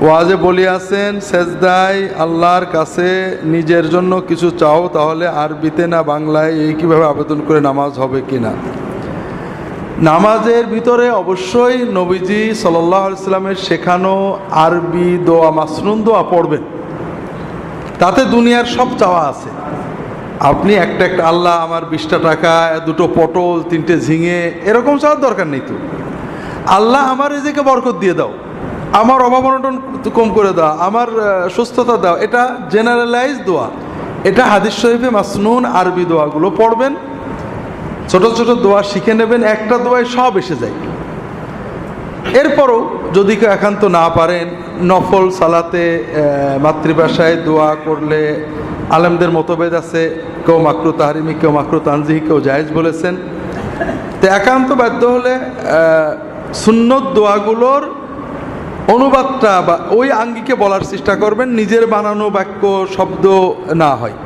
ওয়াজে বলিয়াছেন, সেজদায় আল্লাহর কাছে নিজের জন্য কিছু চাও, তাহলে আরবিতে না বাংলায় এই কীভাবে আবেদন করে নামাজ হবে কি না? নামাজের ভিতরে অবশ্যই নবীজি সাল্লাল্লাহু আলাইহি সাল্লামের শেখানো আরবি দোয়া, মাসনুন দোয়া পড়বেন। তাতে দুনিয়ার সব চাওয়া আছে। আপনি একটা আল্লাহ আমার 20টা টাকা, 2টো পটল, 3টে ঝিঙে, এরকম চাওয়ার দরকার নেই তো। আল্লাহ আমার রিজিকে বরকত দিয়ে দাও, আমার অভাব অনটন কম করে দাও, আমার সুস্থতা দাও, এটা জেনারেলাইজ দোয়া। এটা হাদিস শরীফে মাসনুন আরবি দোয়াগুলো পড়বেন। ছোট ছোট দোয়া শিখে নেবেন, একটা দোয়ায় সব এসে যায়। এরপরও যদি কেউ একান্ত না পারেন, নফল সালাতে মাতৃভাষায় দোয়া করলে আলেমদের মতভেদ আছে, কেউ মাকরু তাহরিমি, কেউ মাকরু তানজিহি, কেউ জায়েজ বলেছেন। তো একান্ত বাধ্য হলে সুন্নত দোয়াগুলোর অনুবাদটা বা ওই আঙ্গিকে বলার চেষ্টা করবেন, নিজের বানানো বাক্য শব্দ না হয়।